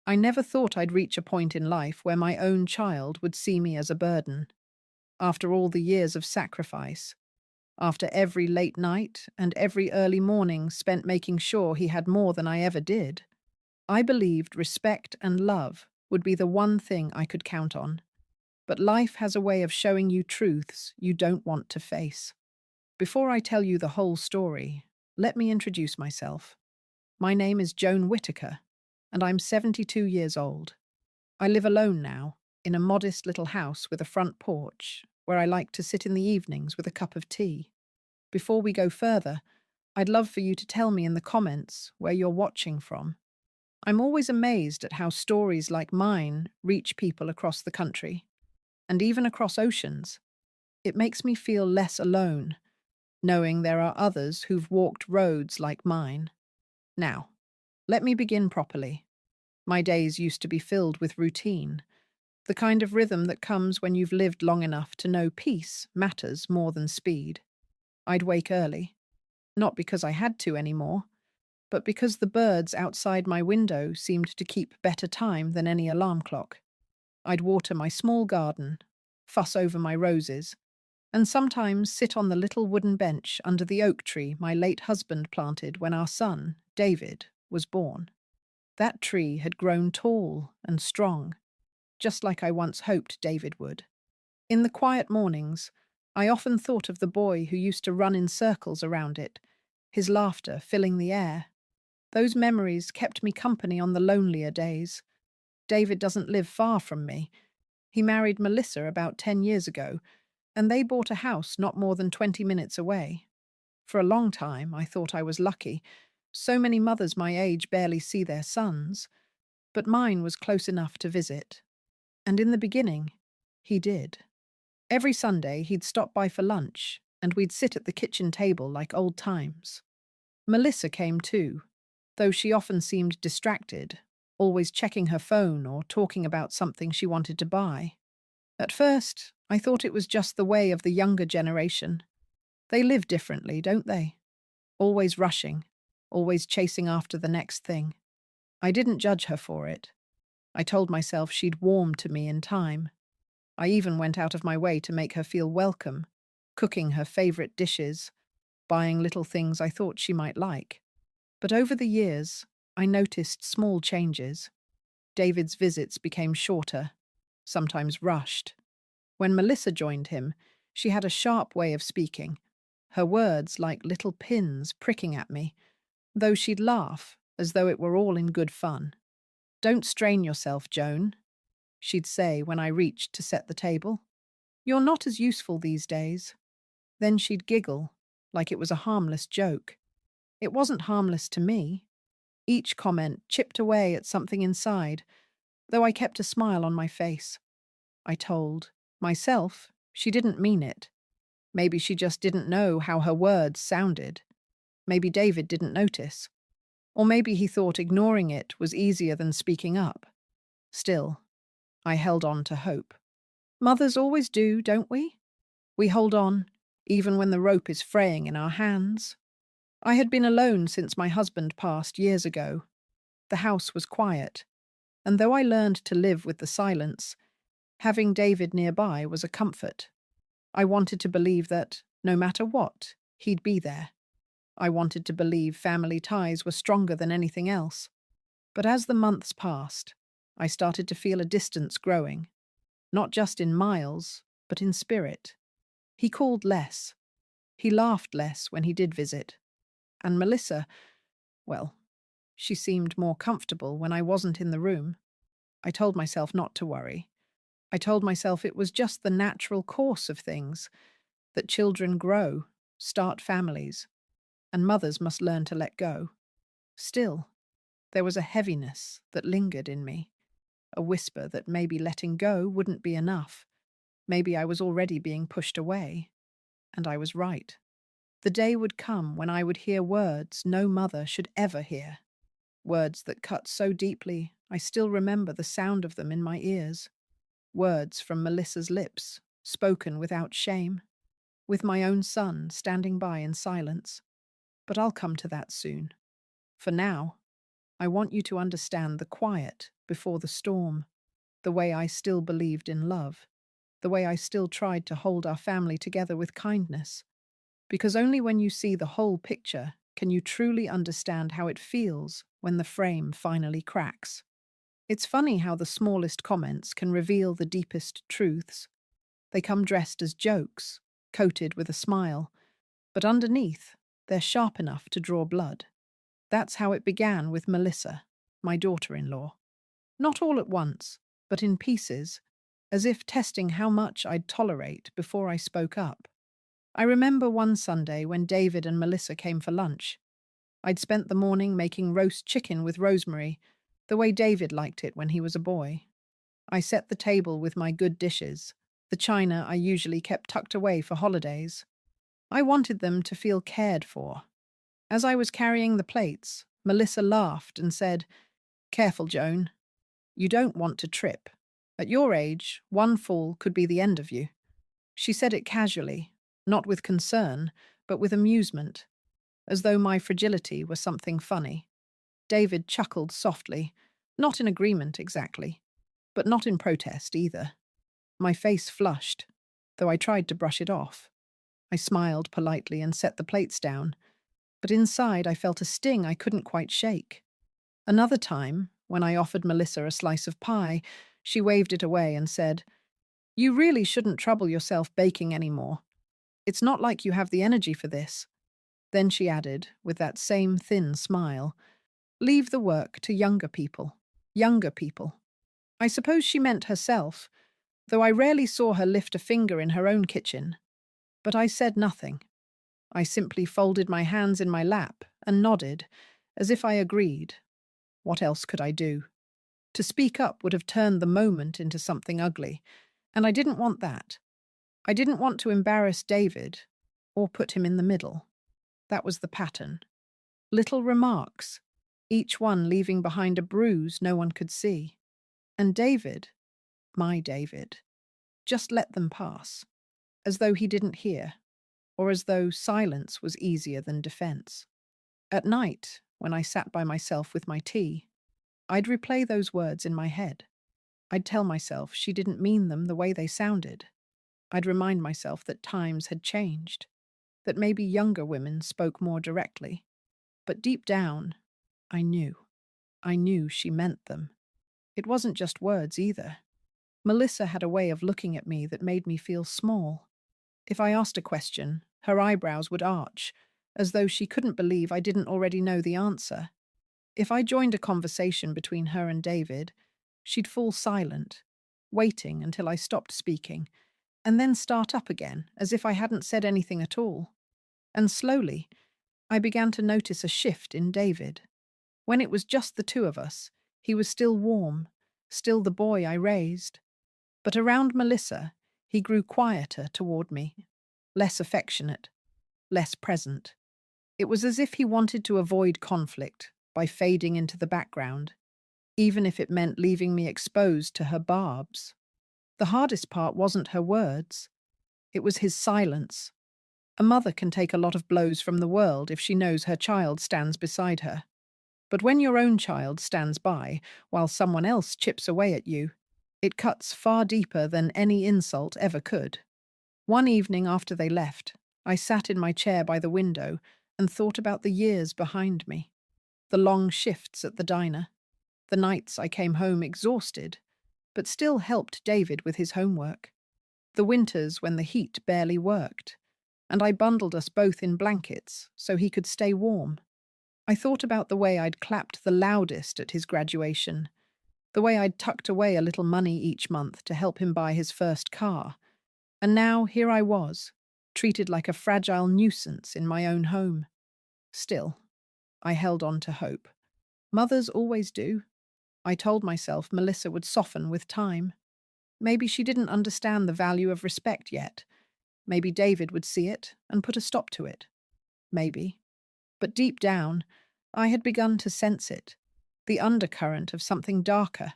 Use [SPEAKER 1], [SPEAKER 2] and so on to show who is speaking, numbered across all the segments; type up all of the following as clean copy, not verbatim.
[SPEAKER 1] I never thought I'd reach a point in life where my own child would see me as a burden. After all the years of sacrifice, after every late night and every early morning spent making sure he had more than I ever did, I believed respect and love would be the one thing I could count on. But life has a way of showing you truths you don't want to face. Before I tell you the whole story, let me introduce myself. My name is Joan Whitaker, and I'm 72 years old. I live alone now, in a modest little house with a front porch, where I like to sit in the evenings with a cup of tea. Before we go further, I'd love for you to tell me in the comments where you're watching from. I'm always amazed at how stories like mine reach people across the country, and even across oceans. It makes me feel less alone, knowing there are others who've walked roads like mine. Now, let me begin properly. My days used to be filled with routine, the kind of rhythm that comes when you've lived long enough to know peace matters more than speed. I'd wake early, not because I had to anymore, but because the birds outside my window seemed to keep better time than any alarm clock. I'd water my small garden, fuss over my roses, and sometimes sit on the little wooden bench under the oak tree my late husband planted when our son, David, was born. That tree had grown tall and strong, just like I once hoped David would. In the quiet mornings, I often thought of the boy who used to run in circles around it, his laughter filling the air. Those memories kept me company on the lonelier days. David doesn't live far from me. He married Melissa about 10 years ago, and they bought a house not more than 20 minutes away. For a long time, I thought I was lucky. So many mothers my age barely see their sons, but mine was close enough to visit. And in the beginning, he did. Every Sunday, he'd stop by for lunch, and we'd sit at the kitchen table like old times. Melissa came too, though she often seemed distracted, always checking her phone or talking about something she wanted to buy. At first, I thought it was just the way of the younger generation. They live differently, don't they? Always rushing, always chasing after the next thing. I didn't judge her for it. I told myself she'd warm to me in time. I even went out of my way to make her feel welcome, cooking her favorite dishes, buying little things I thought she might like. But over the years, I noticed small changes. David's visits became shorter, sometimes rushed. When Melissa joined him, she had a sharp way of speaking, her words like little pins pricking at me, though she'd laugh as though it were all in good fun. "Don't strain yourself, Joan," she'd say when I reached to set the table. "You're not as useful these days." Then she'd giggle, like it was a harmless joke. It wasn't harmless to me. Each comment chipped away at something inside, though I kept a smile on my face. I told myself she didn't mean it. Maybe she just didn't know how her words sounded. Maybe David didn't notice. Or maybe he thought ignoring it was easier than speaking up. Still, I held on to hope. Mothers always do, don't we? We hold on, even when the rope is fraying in our hands. I had been alone since my husband passed years ago. The house was quiet, and though I learned to live with the silence, having David nearby was a comfort. I wanted to believe that, no matter what, he'd be there. I wanted to believe family ties were stronger than anything else. But as the months passed, I started to feel a distance growing, not just in miles, but in spirit. He called less. He laughed less when he did visit. And Melissa, well, she seemed more comfortable when I wasn't in the room. I told myself not to worry. I told myself it was just the natural course of things, that children grow, start families, and mothers must learn to let go. Still, there was a heaviness that lingered in me, a whisper that maybe letting go wouldn't be enough. Maybe I was already being pushed away, and I was right. The day would come when I would hear words no mother should ever hear, words that cut so deeply I still remember the sound of them in my ears, words from Melissa's lips, spoken without shame, with my own son standing by in silence. But I'll come to that soon. For now, I want you to understand the quiet before the storm, the way I still believed in love, the way I still tried to hold our family together with kindness. Because only when you see the whole picture can you truly understand how it feels when the frame finally cracks. It's funny how the smallest comments can reveal the deepest truths. They come dressed as jokes, coated with a smile, but underneath, they're sharp enough to draw blood. That's how it began with Melissa, my daughter-in-law. Not all at once, but in pieces, as if testing how much I'd tolerate before I spoke up. I remember one Sunday when David and Melissa came for lunch. I'd spent the morning making roast chicken with rosemary, the way David liked it when he was a boy. I set the table with my good dishes, the china I usually kept tucked away for holidays. I wanted them to feel cared for. As I was carrying the plates, Melissa laughed and said, "Careful, Joan. You don't want to trip. At your age, one fall could be the end of you." She said it casually, not with concern, but with amusement, as though my fragility was something funny. David chuckled softly, not in agreement exactly, but not in protest either. My face flushed, though I tried to brush it off. I smiled politely and set the plates down, but inside I felt a sting I couldn't quite shake. Another time, when I offered Melissa a slice of pie, she waved it away and said, "You really shouldn't trouble yourself baking anymore. It's not like you have the energy for this." Then she added, with that same thin smile, "Leave the work to younger people. Younger people." I suppose she meant herself, though I rarely saw her lift a finger in her own kitchen. But I said nothing. I simply folded my hands in my lap and nodded, as if I agreed. What else could I do? To speak up would have turned the moment into something ugly, and I didn't want that. I didn't want to embarrass David or put him in the middle. That was the pattern. Little remarks, each one leaving behind a bruise no one could see. And David, my David, just let them pass, as though he didn't hear, or as though silence was easier than defense. At night, when I sat by myself with my tea, I'd replay those words in my head. I'd tell myself she didn't mean them the way they sounded. I'd remind myself that times had changed, that maybe younger women spoke more directly. But deep down, I knew. I knew she meant them. It wasn't just words either. Melissa had a way of looking at me that made me feel small. If I asked a question, her eyebrows would arch, as though she couldn't believe I didn't already know the answer. If I joined a conversation between her and David, she'd fall silent, waiting until I stopped speaking, and then start up again, as if I hadn't said anything at all. And slowly, I began to notice a shift in David. When it was just the two of us, he was still warm, still the boy I raised. But around Melissa, he grew quieter toward me, less affectionate, less present. It was as if he wanted to avoid conflict by fading into the background, even if it meant leaving me exposed to her barbs. The hardest part wasn't her words, it was his silence. A mother can take a lot of blows from the world if she knows her child stands beside her. But when your own child stands by while someone else chips away at you, it cuts far deeper than any insult ever could. One evening after they left, I sat in my chair by the window and thought about the years behind me. The long shifts at the diner, the nights I came home exhausted, but still helped David with his homework, the winters when the heat barely worked, and I bundled us both in blankets so he could stay warm. I thought about the way I'd clapped the loudest at his graduation, the way I'd tucked away a little money each month to help him buy his first car, and now here I was, treated like a fragile nuisance in my own home. Still, I held on to hope. Mothers always do. I told myself Melissa would soften with time. Maybe she didn't understand the value of respect yet. Maybe David would see it and put a stop to it. Maybe. But deep down, I had begun to sense it, the undercurrent of something darker.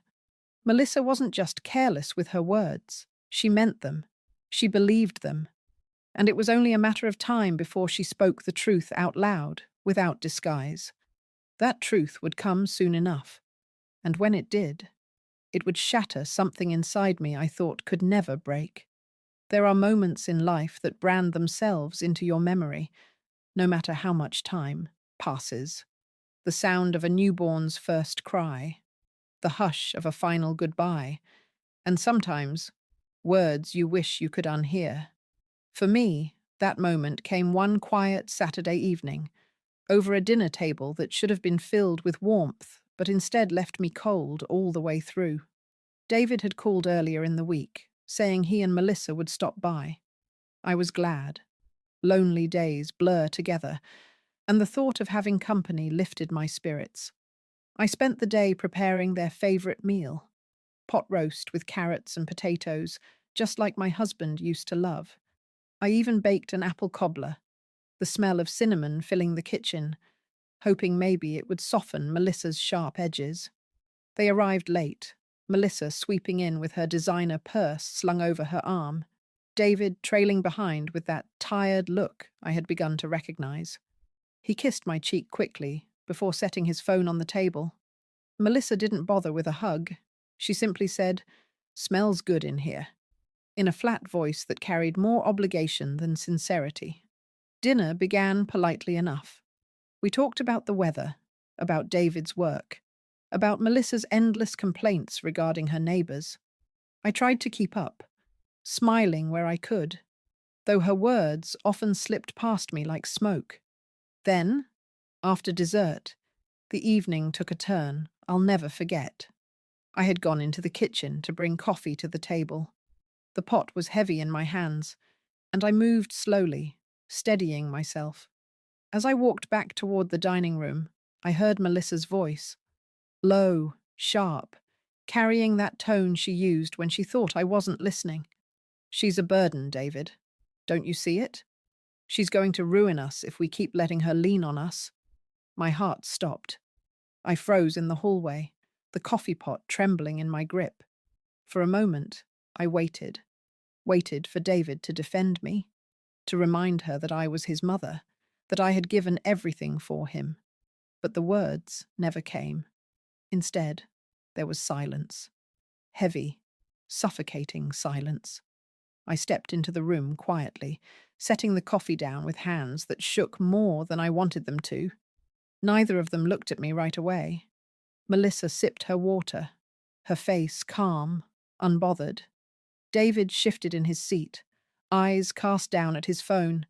[SPEAKER 1] Melissa wasn't just careless with her words. She meant them. She believed them. And it was only a matter of time before she spoke the truth out loud, without disguise. That truth would come soon enough, and when it did, it would shatter something inside me I thought could never break. There are moments in life that brand themselves into your memory, no matter how much time passes. The sound of a newborn's first cry, the hush of a final goodbye, and sometimes words you wish you could unhear. For me, that moment came one quiet Saturday evening, over a dinner table that should have been filled with warmth, but instead left me cold all the way through. David had called earlier in the week, saying he and Melissa would stop by. I was glad. Lonely days blur together, and the thought of having company lifted my spirits. I spent the day preparing their favourite meal, pot roast with carrots and potatoes, just like my husband used to love. I even baked an apple cobbler, the smell of cinnamon filling the kitchen, hoping maybe it would soften Melissa's sharp edges. They arrived late, Melissa sweeping in with her designer purse slung over her arm, David trailing behind with that tired look I had begun to recognize. He kissed my cheek quickly before setting his phone on the table. Melissa didn't bother with a hug. She simply said, "Smells good in here," in a flat voice that carried more obligation than sincerity. Dinner began politely enough. We talked about the weather, about David's work, about Melissa's endless complaints regarding her neighbors. I tried to keep up, smiling where I could, though her words often slipped past me like smoke. Then, after dessert, the evening took a turn I'll never forget. I had gone into the kitchen to bring coffee to the table. The pot was heavy in my hands, and I moved slowly, steadying myself. As I walked back toward the dining room, I heard Melissa's voice, low, sharp, carrying that tone she used when she thought I wasn't listening. "She's a burden, David. Don't you see it? She's going to ruin us if we keep letting her lean on us." My heart stopped. I froze in the hallway, the coffee pot trembling in my grip. For a moment, I waited for David to defend me, to remind her that I was his mother, that I had given everything for him. But the words never came. Instead, there was silence. Heavy, suffocating silence. I stepped into the room quietly, setting the coffee down with hands that shook more than I wanted them to. Neither of them looked at me right away. Melissa sipped her water, her face calm, unbothered. David shifted in his seat, eyes cast down at his phone,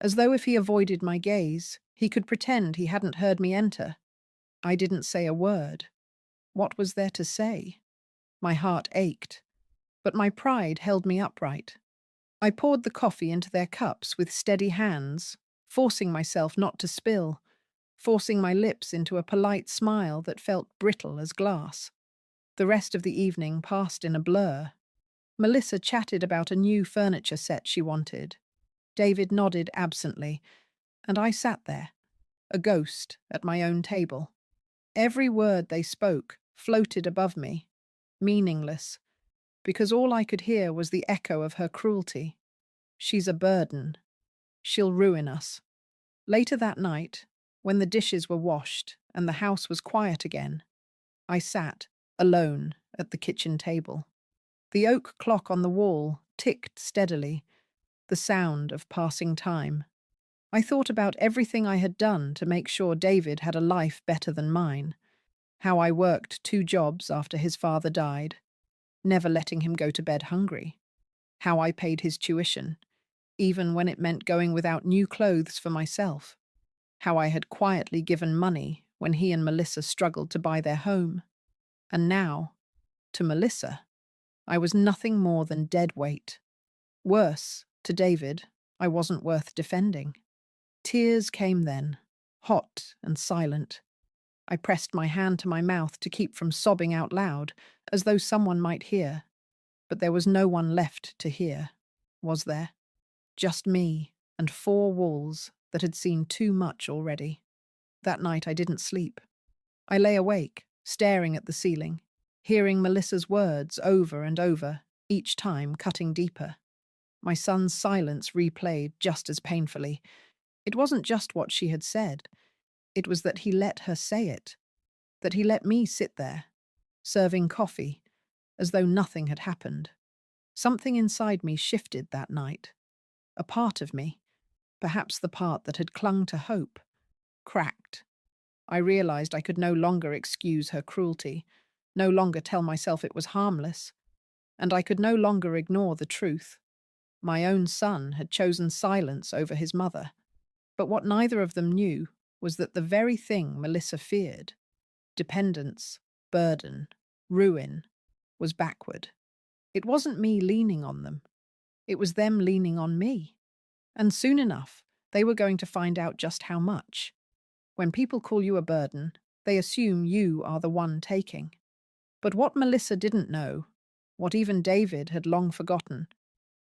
[SPEAKER 1] as though if he avoided my gaze, he could pretend he hadn't heard me enter. I didn't say a word. What was there to say? My heart ached, but my pride held me upright. I poured the coffee into their cups with steady hands, forcing myself not to spill, forcing my lips into a polite smile that felt brittle as glass. The rest of the evening passed in a blur. Melissa chatted about a new furniture set she wanted. David nodded absently, and I sat there, a ghost at my own table. Every word they spoke floated above me, meaningless, because all I could hear was the echo of her cruelty. "She's a burden. She'll ruin us." Later that night, when the dishes were washed and the house was quiet again, I sat, alone, at the kitchen table. The oak clock on the wall ticked steadily, the sound of passing time. I thought about everything I had done to make sure David had a life better than mine, how I worked 2 jobs after his father died, never letting him go to bed hungry, how I paid his tuition, even when it meant going without new clothes for myself, how I had quietly given money when he and Melissa struggled to buy their home. And now, to Melissa, I was nothing more than dead weight. Worse, to David, I wasn't worth defending. Tears came then, hot and silent. I pressed my hand to my mouth to keep from sobbing out loud, as though someone might hear. But there was no one left to hear, was there? Just me and 4 walls that had seen too much already. That night I didn't sleep. I lay awake, staring at the ceiling, hearing Melissa's words over and over, each time cutting deeper. My son's silence replayed just as painfully. It wasn't just what she had said. It was that he let her say it, that he let me sit there, serving coffee, as though nothing had happened. Something inside me shifted that night. A part of me, perhaps the part that had clung to hope, cracked. I realized I could no longer excuse her cruelty, no longer tell myself it was harmless, and I could no longer ignore the truth. My own son had chosen silence over his mother, but what neither of them knew was that the very thing Melissa feared, dependence, burden, ruin, was backward. It wasn't me leaning on them, it was them leaning on me. And soon enough, they were going to find out just how much. When people call you a burden, they assume you are the one taking. But what Melissa didn't know, what even David had long forgotten,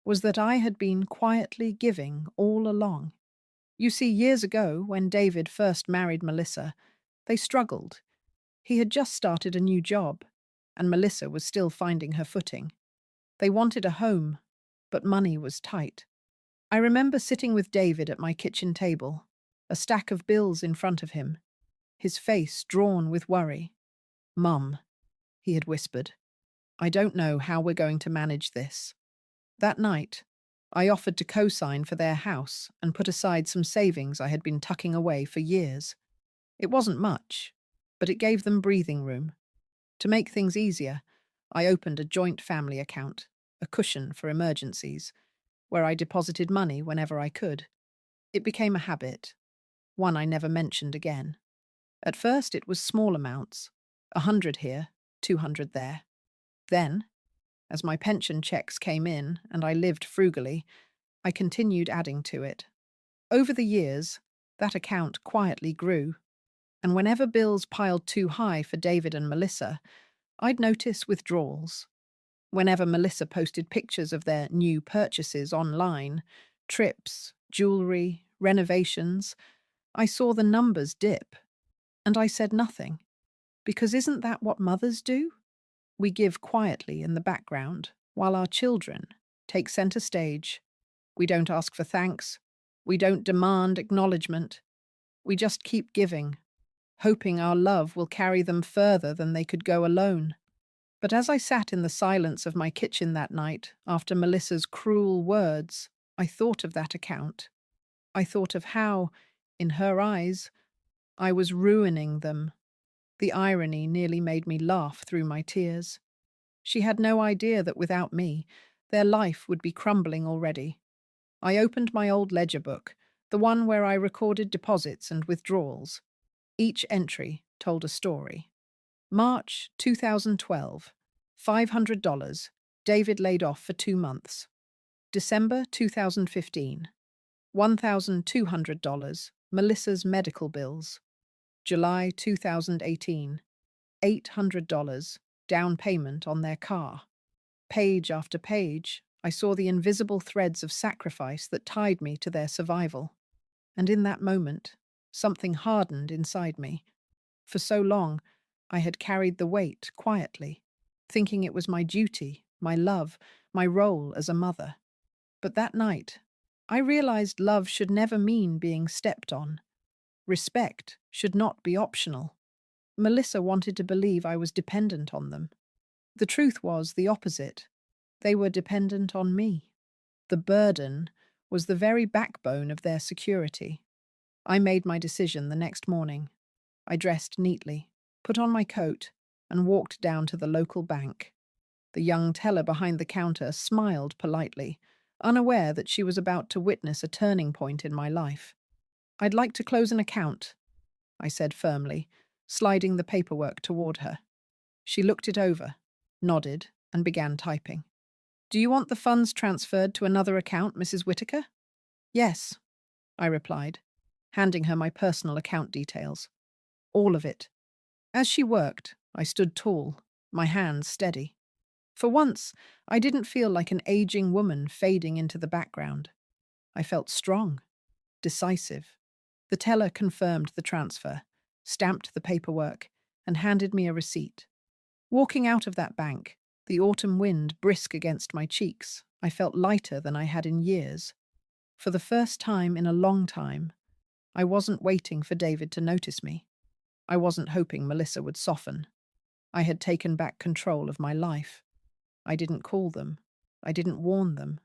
[SPEAKER 1] was that I had been quietly giving all along. You see, years ago, when David first married Melissa, they struggled. He had just started a new job, and Melissa was still finding her footing. They wanted a home, but money was tight. I remember sitting with David at my kitchen table, a stack of bills in front of him, his face drawn with worry. "Mum," he had whispered, "I don't know how we're going to manage this." That night, I offered to co-sign for their house and put aside some savings I had been tucking away for years. It wasn't much, but it gave them breathing room. To make things easier, I opened a joint family account, a cushion for emergencies, where I deposited money whenever I could. It became a habit, one I never mentioned again. At first it was small amounts, 100 here, 200 there. Then, as my pension checks came in and I lived frugally, I continued adding to it. Over the years, that account quietly grew, and whenever bills piled too high for David and Melissa, I'd notice withdrawals. Whenever Melissa posted pictures of their new purchases online, trips, jewelry, renovations, I saw the numbers dip, and I said nothing. Because isn't that what mothers do? We give quietly in the background, while our children take center stage. We don't ask for thanks. We don't demand acknowledgement. We just keep giving, hoping our love will carry them further than they could go alone. But as I sat in the silence of my kitchen that night, after Melissa's cruel words, I thought of that account. I thought of how, in her eyes, I was ruining them. The irony nearly made me laugh through my tears. She had no idea that without me, their life would be crumbling already. I opened my old ledger book, the one where I recorded deposits and withdrawals. Each entry told a story. March 2012, $500, David laid off for 2 months. December 2015, $1,200, Melissa's medical bills. July 2018, $800, down payment on their car. Page after page, I saw the invisible threads of sacrifice that tied me to their survival. And in that moment, something hardened inside me. For so long, I had carried the weight quietly, thinking it was my duty, my love, my role as a mother. But that night, I realized love should never mean being stepped on. Respect should not be optional. Melissa wanted to believe I was dependent on them. The truth was the opposite. They were dependent on me. The burden was the very backbone of their security. I made my decision the next morning. I dressed neatly, put on my coat, and walked down to the local bank. The young teller behind the counter smiled politely, unaware that she was about to witness a turning point in my life. "I'd like to close an account," I said firmly, sliding the paperwork toward her. She looked it over, nodded, and began typing. "Do you want the funds transferred to another account, Mrs. Whitaker?" "Yes," I replied, handing her my personal account details. All of it. As she worked, I stood tall, my hands steady. For once, I didn't feel like an aging woman fading into the background. I felt strong, decisive. The teller confirmed the transfer, stamped the paperwork, and handed me a receipt. Walking out of that bank, the autumn wind brisk against my cheeks, I felt lighter than I had in years. For the first time in a long time, I wasn't waiting for David to notice me. I wasn't hoping Melissa would soften. I had taken back control of my life. I didn't call them. I didn't warn them.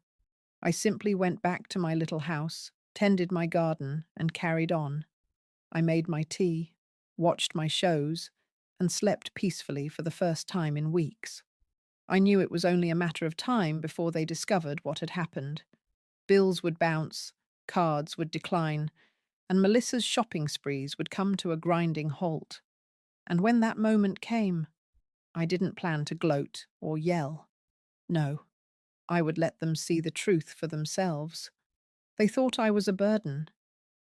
[SPEAKER 1] I simply went back to my little house, tended my garden, and carried on. I made my tea, watched my shows, and slept peacefully for the first time in weeks. I knew it was only a matter of time before they discovered what had happened. Bills would bounce, cards would decline, and Melissa's shopping sprees would come to a grinding halt. And when that moment came, I didn't plan to gloat or yell. No, I would let them see the truth for themselves. They thought I was a burden.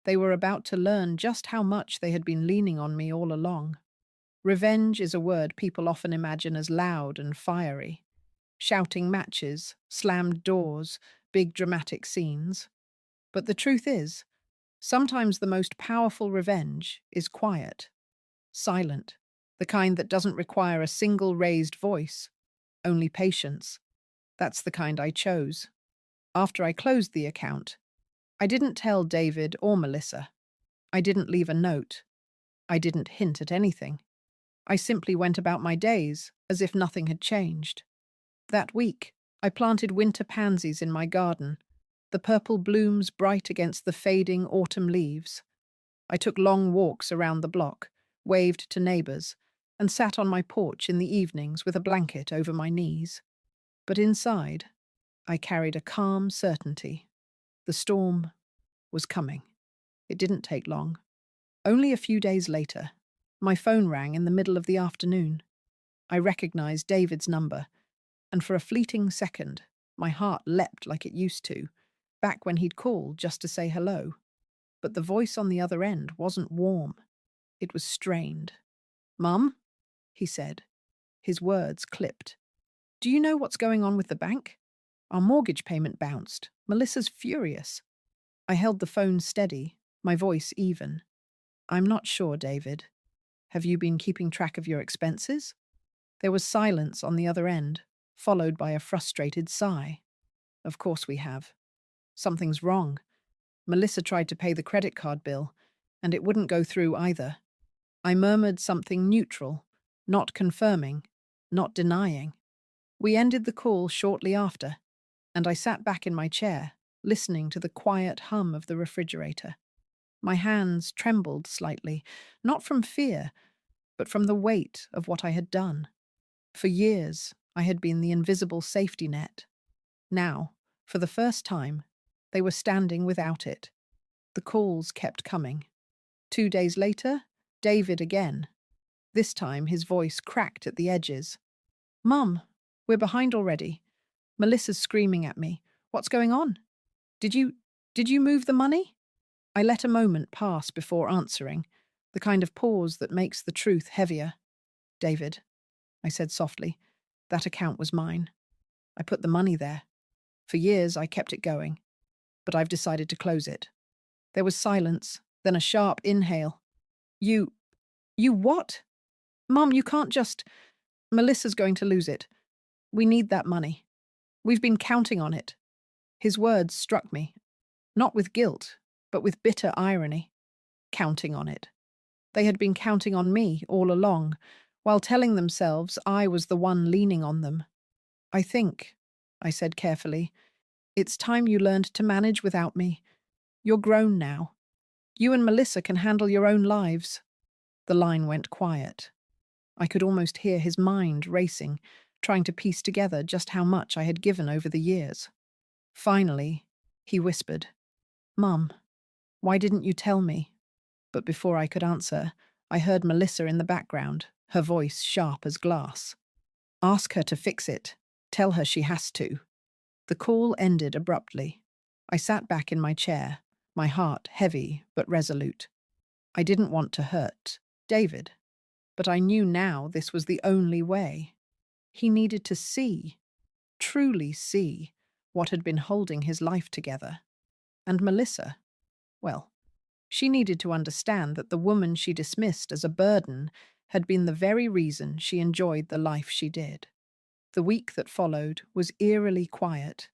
[SPEAKER 1] They were about to learn just how much they had been leaning on me all along. Revenge is a word people often imagine as loud and fiery. Shouting matches, slammed doors, big dramatic scenes. But the truth is, sometimes the most powerful revenge is quiet, silent, the kind that doesn't require a single raised voice, only patience. That's the kind I chose. After I closed the account, I didn't tell David or Melissa. I didn't leave a note. I didn't hint at anything. I simply went about my days as if nothing had changed. That week, I planted winter pansies in my garden, the purple blooms bright against the fading autumn leaves. I took long walks around the block, waved to neighbors, and sat on my porch in the evenings with a blanket over my knees. But inside, I carried a calm certainty. The storm was coming. It didn't take long. Only a few days later, my phone rang in the middle of the afternoon. I recognized David's number, and for a fleeting second, my heart leapt like it used to, back when he'd called just to say hello. But the voice on the other end wasn't warm. It was strained. "Mum?" he said. His words clipped. "Do you know what's going on with the bank? Our mortgage payment bounced. Melissa's furious." I held the phone steady, my voice even. "I'm not sure, David. Have you been keeping track of your expenses?" There was silence on the other end, followed by a frustrated sigh. "Of course we have. Something's wrong. Melissa tried to pay the credit card bill, and it wouldn't go through either." I murmured something neutral, not confirming, not denying. We ended the call shortly after, and I sat back in my chair, listening to the quiet hum of the refrigerator. My hands trembled slightly, not from fear, but from the weight of what I had done. For years, I had been the invisible safety net. Now, for the first time, they were standing without it. The calls kept coming. 2 days later, David again. This time his voice cracked at the edges. "Mum, we're behind already. Melissa's screaming at me. What's going on? Did you move the money?" I let a moment pass before answering, the kind of pause that makes the truth heavier. "David," I said softly, "that account was mine. I put the money there. For years I kept it going, but I've decided to close it." There was silence, then a sharp inhale. You what? Mum, you can't just... Melissa's going to lose it. We need that money. We've been counting on it." His words struck me, not with guilt, but with bitter irony. Counting on it. They had been counting on me all along, while telling themselves I was the one leaning on them. "I think," I said carefully, "it's time you learned to manage without me. You're grown now. You and Melissa can handle your own lives." The line went quiet. I could almost hear his mind racing, trying to piece together just how much I had given over the years. Finally, he whispered, "Mum, why didn't you tell me?" But before I could answer, I heard Melissa in the background, her voice sharp as glass. "Ask her to fix it. Tell her she has to." The call ended abruptly. I sat back in my chair, my heart heavy but resolute. I didn't want to hurt David, but I knew now this was the only way. He needed to see, truly see, what had been holding his life together. And Melissa, well, she needed to understand that the woman she dismissed as a burden had been the very reason she enjoyed the life she did. The week that followed was eerily quiet.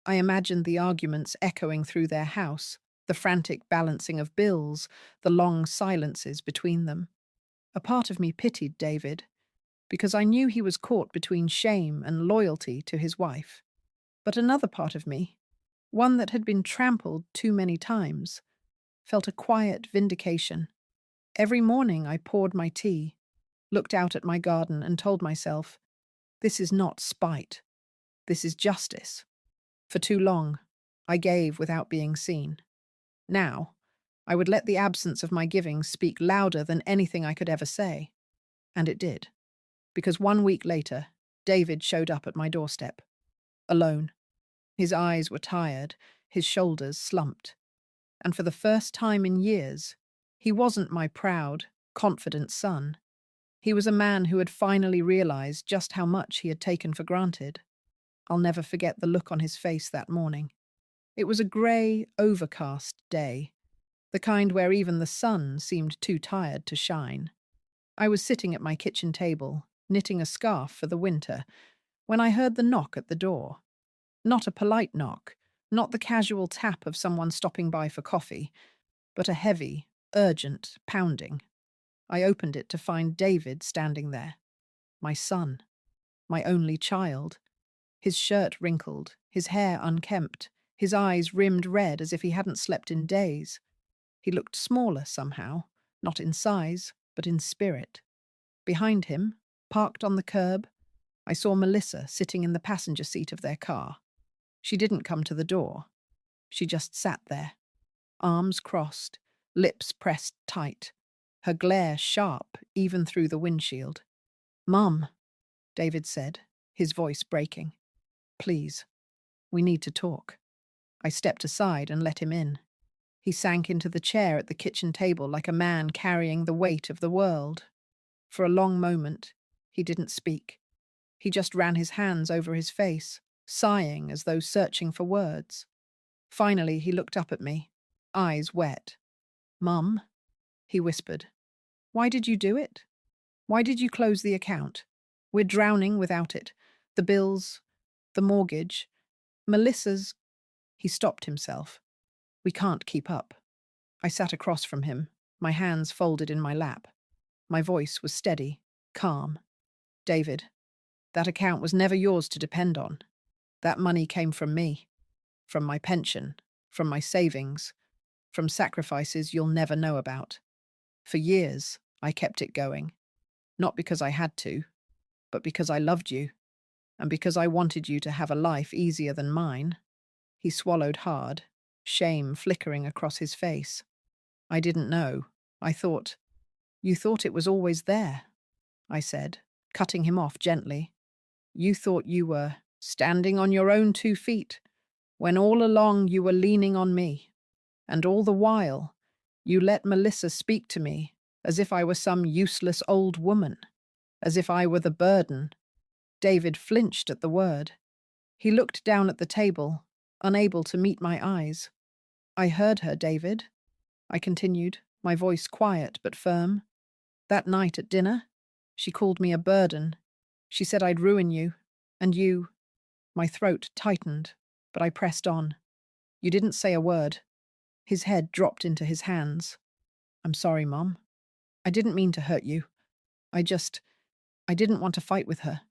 [SPEAKER 1] I imagined the arguments echoing through their house, the frantic balancing of bills, the long silences between them. A part of me pitied David, because I knew he was caught between shame and loyalty to his wife. But another part of me, one that had been trampled too many times, felt a quiet vindication. Every morning I poured my tea, looked out at my garden, and told myself, this is not spite, this is justice. For too long, I gave without being seen. Now, I would let the absence of my giving speak louder than anything I could ever say. And it did, because 1 week later, David showed up at my doorstep, alone. His eyes were tired, his shoulders slumped. And for the first time in years, he wasn't my proud, confident son. He was a man who had finally realized just how much he had taken for granted. I'll never forget the look on his face that morning. It was a grey, overcast day, the kind where even the sun seemed too tired to shine. I was sitting at my kitchen table, knitting a scarf for the winter, when I heard the knock at the door. Not a polite knock, not the casual tap of someone stopping by for coffee, but a heavy, urgent pounding. I opened it to find David standing there. My son. My only child. His shirt wrinkled, his hair unkempt, his eyes rimmed red as if he hadn't slept in days. He looked smaller somehow, not in size, but in spirit. Behind him, parked on the curb, I saw Melissa sitting in the passenger seat of their car. She didn't come to the door. She just sat there, arms crossed, lips pressed tight, her glare sharp even through the windshield. "Mum," David said, his voice breaking. "Please, we need to talk." I stepped aside and let him in. He sank into the chair at the kitchen table like a man carrying the weight of the world. For a long moment, he didn't speak. He just ran his hands over his face, sighing as though searching for words. Finally, he looked up at me, eyes wet. "Mum," he whispered, "why did you do it? Why did you close the account? We're drowning without it. The bills, the mortgage, Melissa's—" He stopped himself. "We can't keep up." I sat across from him, my hands folded in my lap. My voice was steady, calm. "David, that account was never yours to depend on. That money came from me, from my pension, from my savings, from sacrifices you'll never know about. For years, I kept it going, not because I had to, but because I loved you, and because I wanted you to have a life easier than mine." He swallowed hard, shame flickering across his face. "I didn't know. I thought—" "You thought it was always there," I said, cutting him off gently. "You thought you were standing on your own 2 feet, when all along you were leaning on me. And all the while, you let Melissa speak to me as if I were some useless old woman, as if I were the burden." David flinched at the word. He looked down at the table, unable to meet my eyes. "I heard her, David," I continued, my voice quiet but firm. "That night at dinner, she called me a burden. She said I'd ruin you, and you—" My throat tightened, but I pressed on. "You didn't say a word." His head dropped into his hands. "I'm sorry, Mom. I didn't mean to hurt you. I didn't want to fight with her.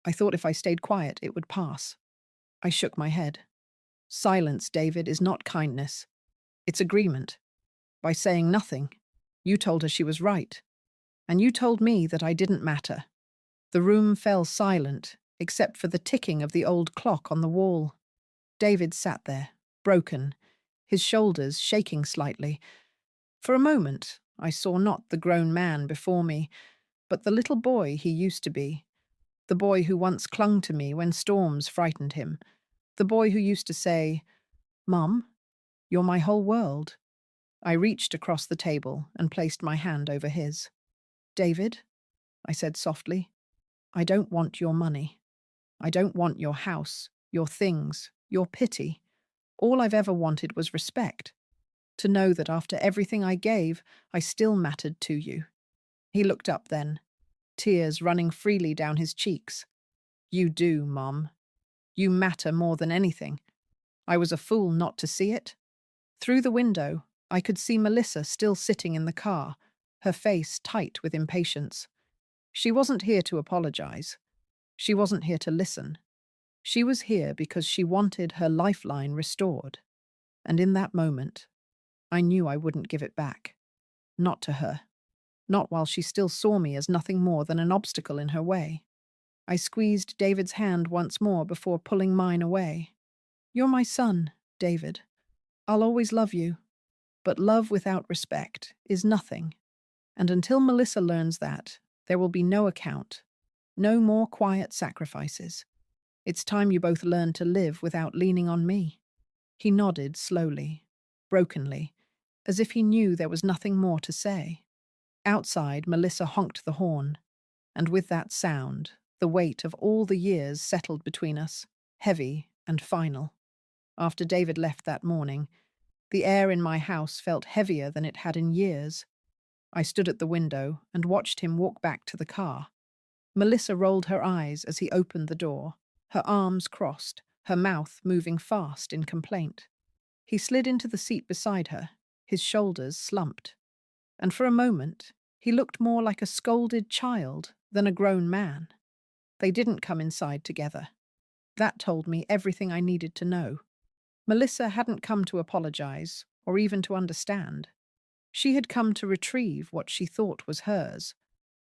[SPEAKER 1] I thought if I stayed quiet, it would pass." I shook my head. "Silence, David, is not kindness. It's agreement. By saying nothing, you told her she was right. And you told me that I didn't matter." The room fell silent, except for the ticking of the old clock on the wall. David sat there, broken, his shoulders shaking slightly. For a moment, I saw not the grown man before me, but the little boy he used to be. The boy who once clung to me when storms frightened him. The boy who used to say, "Mum, you're my whole world." I reached across the table and placed my hand over his. "David," I said softly, "I don't want your money. I don't want your house, your things, your pity. All I've ever wanted was respect. To know that after everything I gave, I still mattered to you." He looked up then, tears running freely down his cheeks. "You do, Mom. You matter more than anything. I was a fool not to see it. Through the window, I could see Melissa still sitting in the car, her face tight with impatience. She wasn't here to apologize. She wasn't here to listen. She was here because she wanted her lifeline restored. And in that moment, I knew I wouldn't give it back. Not to her. Not while she still saw me as nothing more than an obstacle in her way. I squeezed David's hand once more before pulling mine away. You're my son, David. I'll always love you. But love without respect is nothing. And until Melissa learns that, there will be no account, no more quiet sacrifices. It's time you both learn to live without leaning on me. He nodded slowly, brokenly, as if he knew there was nothing more to say. Outside, Melissa honked the horn, and with that sound, the weight of all the years settled between us, heavy and final. After David left that morning, the air in my house felt heavier than it had in years. I stood at the window and watched him walk back to the car. Melissa rolled her eyes as he opened the door, her arms crossed, her mouth moving fast in complaint. He slid into the seat beside her, his shoulders slumped. And for a moment, he looked more like a scolded child than a grown man. They didn't come inside together. That told me everything I needed to know. Melissa hadn't come to apologize, or even to understand. She had come to retrieve what she thought was hers.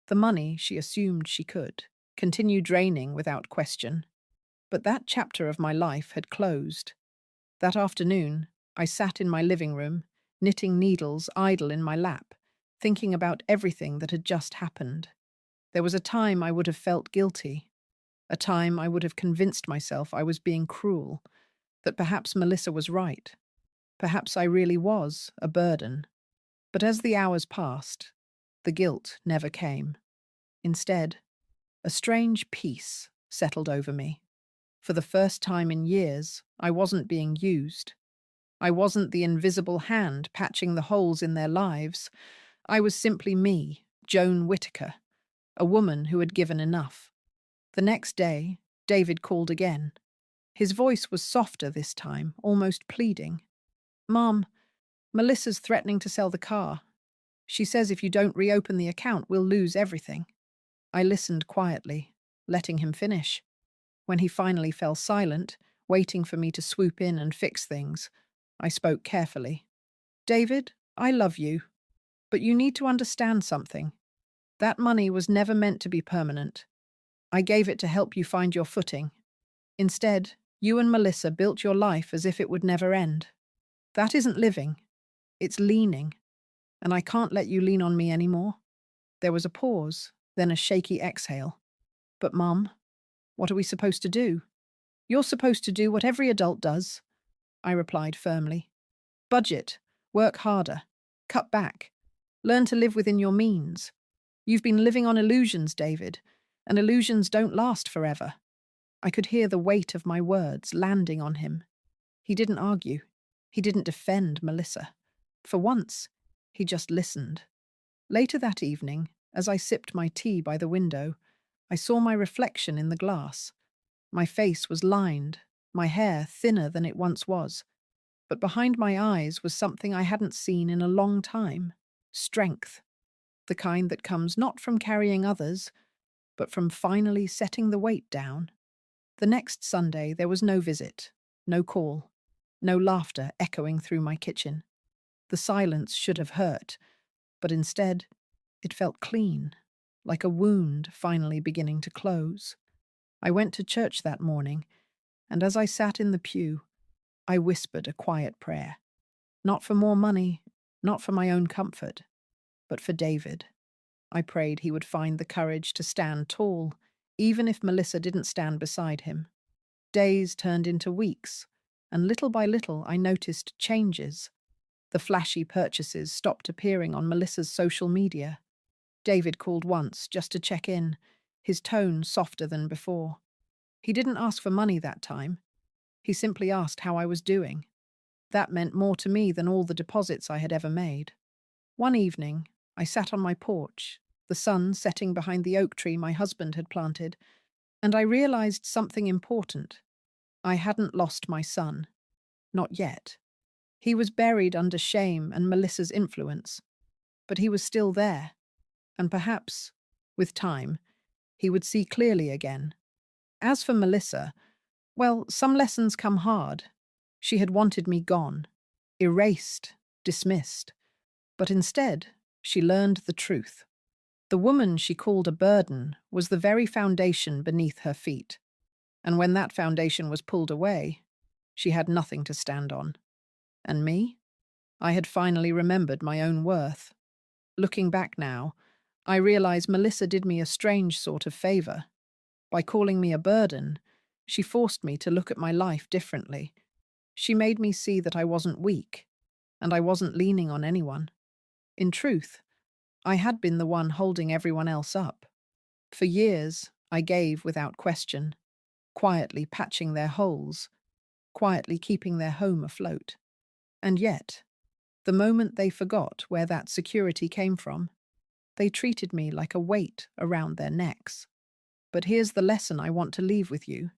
[SPEAKER 1] The money she assumed she could, continue draining without question. But that chapter of my life had closed. That afternoon, I sat in my living room, knitting needles idle in my lap, thinking about everything that had just happened. There was a time I would have felt guilty, a time I would have convinced myself I was being cruel, that perhaps Melissa was right. Perhaps I really was a burden. But as the hours passed, the guilt never came. Instead, a strange peace settled over me. For the first time in years, I wasn't being used. I wasn't the invisible hand patching the holes in their lives. I was simply me, Joan Whitaker, a woman who had given enough. The next day, David called again. His voice was softer this time, almost pleading. Mom, Melissa's threatening to sell the car. She says if you don't reopen the account, we'll lose everything. I listened quietly, letting him finish. When he finally fell silent, waiting for me to swoop in and fix things, I spoke carefully. David, I love you, but you need to understand something. That money was never meant to be permanent. I gave it to help you find your footing. Instead, you and Melissa built your life as if it would never end. That isn't living. It's leaning. And I can't let you lean on me anymore. There was a pause, then a shaky exhale. But, Mum, what are we supposed to do? You're supposed to do what every adult does, I replied firmly. Budget, work harder, cut back, learn to live within your means. You've been living on illusions, David, and illusions don't last forever. I could hear the weight of my words landing on him. He didn't argue. He didn't defend Melissa. For once, he just listened. Later that evening, as I sipped my tea by the window, I saw my reflection in the glass. My face was lined, my hair thinner than it once was. But behind my eyes was something I hadn't seen in a long time. Strength. The kind that comes not from carrying others, but from finally setting the weight down. The next Sunday there was no visit, no call, no laughter echoing through my kitchen. The silence should have hurt, but instead, it felt clean, like a wound finally beginning to close. I went to church that morning, and as I sat in the pew, I whispered a quiet prayer. Not for more money, not for my own comfort, but for David. I prayed he would find the courage to stand tall, even if Melissa didn't stand beside him. Days turned into weeks, and little by little I noticed changes. The flashy purchases stopped appearing on Melissa's social media. David called once just to check in, his tone softer than before. He didn't ask for money that time. He simply asked how I was doing. That meant more to me than all the deposits I had ever made. One evening, I sat on my porch, the sun setting behind the oak tree my husband had planted, and I realized something important. I hadn't lost my son. Not yet. He was buried under shame and Melissa's influence, but he was still there, and perhaps, with time, he would see clearly again. As for Melissa, well, some lessons come hard. She had wanted me gone, erased, dismissed, but instead, she learned the truth. The woman she called a burden was the very foundation beneath her feet, and when that foundation was pulled away, she had nothing to stand on. And me? I had finally remembered my own worth. Looking back now, I realize Melissa did me a strange sort of favor. By calling me a burden, she forced me to look at my life differently. She made me see that I wasn't weak, and I wasn't leaning on anyone. In truth, I had been the one holding everyone else up. For years, I gave without question, quietly patching their holes, quietly keeping their home afloat. And yet, the moment they forgot where that security came from, they treated me like a weight around their necks. But here's the lesson I want to leave with you,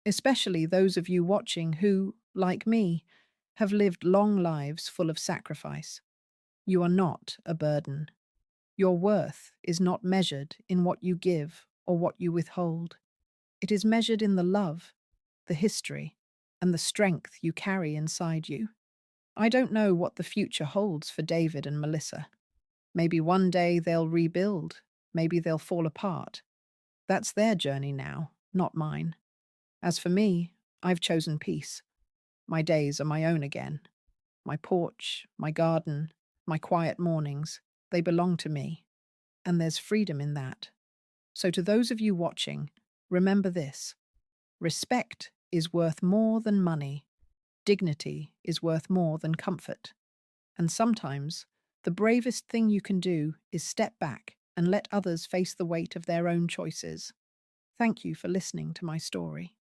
[SPEAKER 1] especially those of you watching who, like me, have lived long lives full of sacrifice. You are not a burden. Your worth is not measured in what you give or what you withhold. It is measured in the love, the history, and the strength you carry inside you. I don't know what the future holds for David and Melissa. Maybe one day they'll rebuild, maybe they'll fall apart. That's their journey now, not mine. As for me, I've chosen peace. My days are my own again. My porch, my garden, my quiet mornings, they belong to me. And there's freedom in that. So to those of you watching, remember this. Respect is worth more than money. Dignity is worth more than comfort. And sometimes, the bravest thing you can do is step back and let others face the weight of their own choices. Thank you for listening to my story.